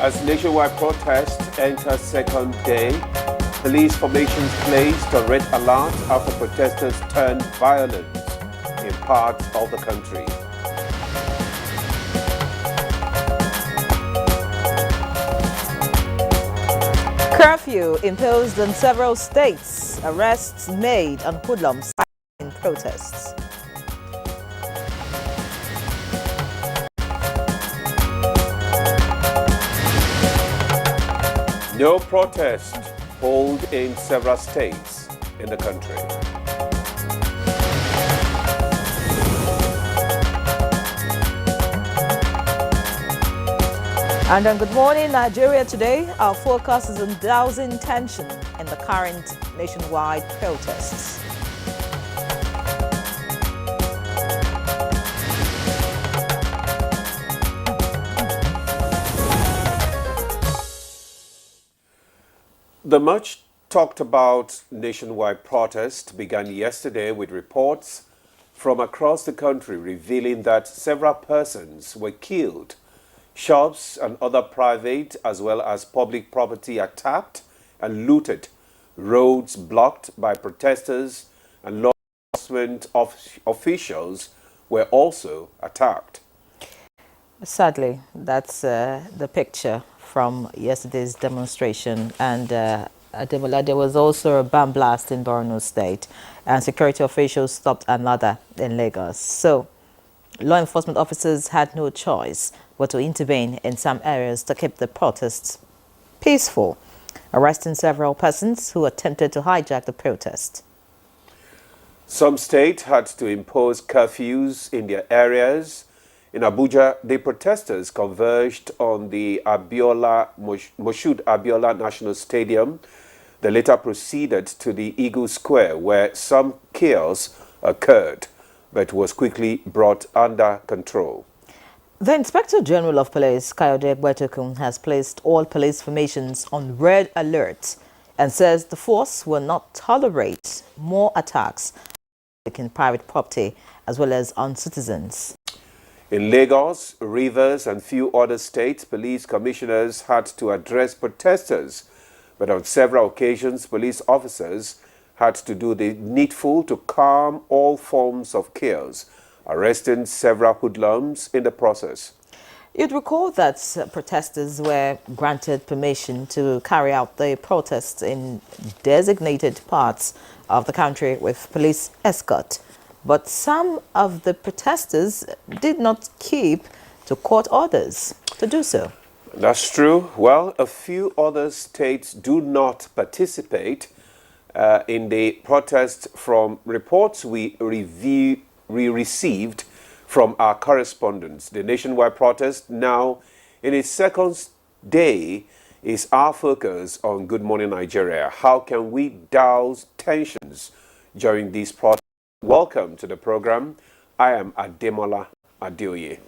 As nationwide protest enters second day, police formations placed on red alert after protesters turned violent in parts of the country. Curfew imposed in several states. Arrests made on hoodlums in protests. No protest hold in several states in the country. And on Good Morning Nigeria today, our focus is on dousing tension in the current nationwide protests. The much talked about nationwide protest began yesterday with reports from across the country revealing that several persons were killed, shops and other private as well as public property attacked and looted, roads blocked by protesters, and law enforcement officials were also attacked. Sadly, that's the picture from yesterday's demonstration. And Ademola, there was also a bomb blast in Borno State, and security officials stopped another in Lagos. So law enforcement officers had no choice but to intervene in some areas to keep the protests peaceful, arresting several persons who attempted to hijack the protest. Some states had to impose curfews in their areas. In Abuja, the protesters converged on the Moshood Abiola National Stadium. They later proceeded to the Eagle Square, where some chaos occurred, but was quickly brought under control. The Inspector General of Police, Kayode Egbetokun, has placed all police formations on red alert and says the force will not tolerate more attacks on private property as well as on citizens. In Lagos, Rivers and few other states, police commissioners had to address protesters, but on several occasions, police officers had to do the needful to calm all forms of chaos, arresting several hoodlums in the process. You'd recall that protesters were granted permission to carry out the protests in designated parts of the country with police escort. But some of the protesters did not keep to court orders to do so. That's true. Well, a few other states do not participate in the protest from reports we received from our correspondents. The nationwide protest now in its second day is our focus on Good Morning Nigeria. How can we douse tensions during these protests? Welcome to the program. I am Ademola Adeoye.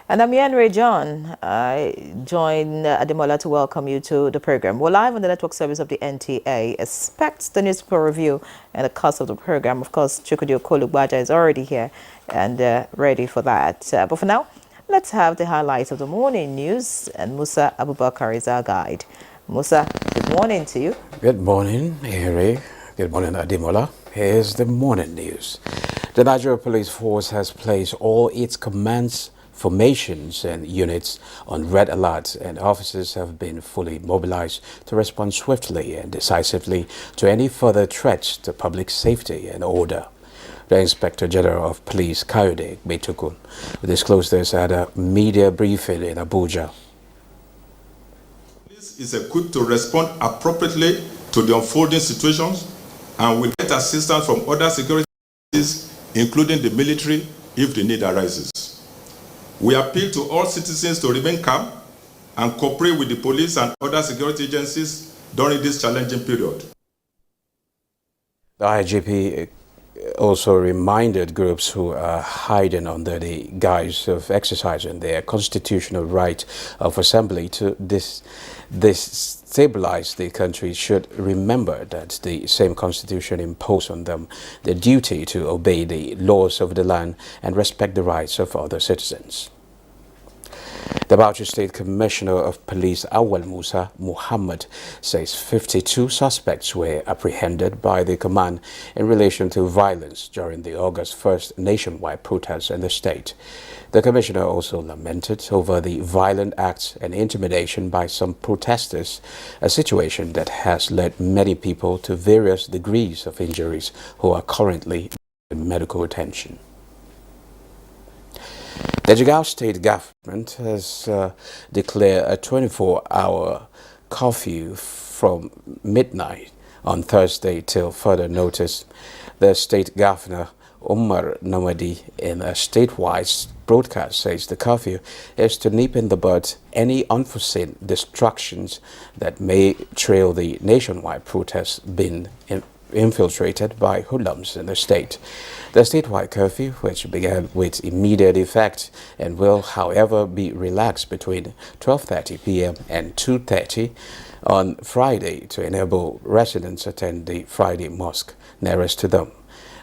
And I'm Yanre John. I join Ademola to welcome you to the program. We're live on the network service of the NTA. Expect the newspaper review and the course of the program. Of course, Chukwudi Okolugbaja is already here and ready for that. But for now, let's have the highlights of the morning news. And Musa Abubakar is our guide. Musa, good morning to you. Good morning, Ere. Good morning, Ademola. Here's the morning news. The Nigerian Police Force has placed all its commands, formations and units on red alert, and officers have been fully mobilized to respond swiftly and decisively to any further threats to public safety and order. The Inspector General of Police, Kayode Egbetokun, disclosed this at a media briefing in Abuja. Police is equipped to respond appropriately to the unfolding situations and will get assistance from other security including the military, if the need arises. We appeal to all citizens to remain calm and cooperate with the police and other security agencies during this challenging period. The IGP also reminded groups who are hiding under the guise of exercising their constitutional right of assembly to destabilize the country should remember that the same constitution imposed on them the duty to obey the laws of the land and respect the rights of other citizens. The Abuja State Commissioner of Police Awal Musa Muhammad says 52 suspects were apprehended by the command in relation to violence during the August 1st nationwide protests in the state. The commissioner also lamented over the violent acts and intimidation by some protesters, a situation that has led many people to various degrees of injuries who are currently in medical attention. The Jigawa state government has declared a 24-hour curfew from midnight on Thursday till further notice. The state governor, Umar Namadi, in a statewide broadcast says the curfew is to nip in the bud any unforeseen distractions that may trail the nationwide protests being infiltrated by hoodlums in the state. The statewide curfew, which began with immediate effect and will, however, be relaxed between 12:30 p.m. and 2:30 on Friday to enable residents attend the Friday mosque nearest to them.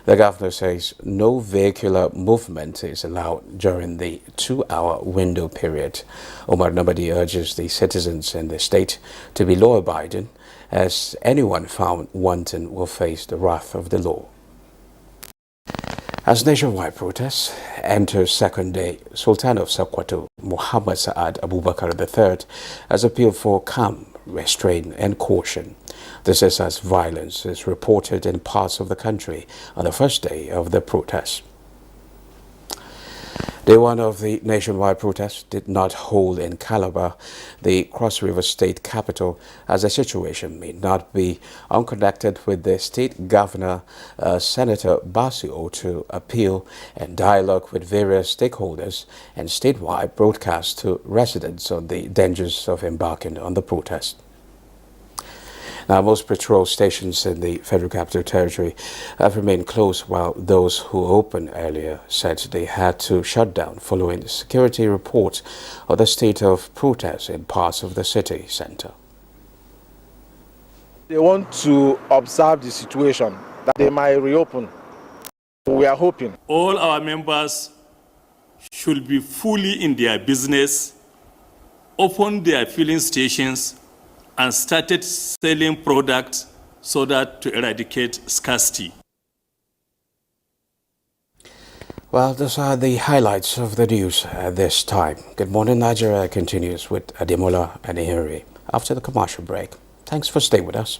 The governor says no vehicular movement is allowed during the 2-hour window period. Omar Nabadi urges the citizens in the state to be law-abiding, as anyone found wanton will face the wrath of the law. As nationwide protests enter second day, Sultan of Sokoto, Muhammad Saad Abubakar III, has appealed for calm, restraint and caution. This is as violence is reported in parts of the country on the first day of the protests. Day one of the nationwide protest did not hold in Calabar, the Cross River State capital, as the situation may not be unconnected with the state governor, Senator Basio, to appeal and dialogue with various stakeholders and statewide broadcast to residents on the dangers of embarking on the protest. Now, most patrol stations in the Federal Capital Territory have remained closed, while those who opened earlier said they had to shut down following security reports of the state of protest in parts of the city center. They want to observe the situation, that they might reopen. We are hoping. All our members should be fully in their business, open their filling stations, and started selling products so that to eradicate scarcity. Well, those are the highlights of the news at this time. Good Morning Nigeria continues with Ademola and Ihiri after the commercial break. Thanks for staying with us.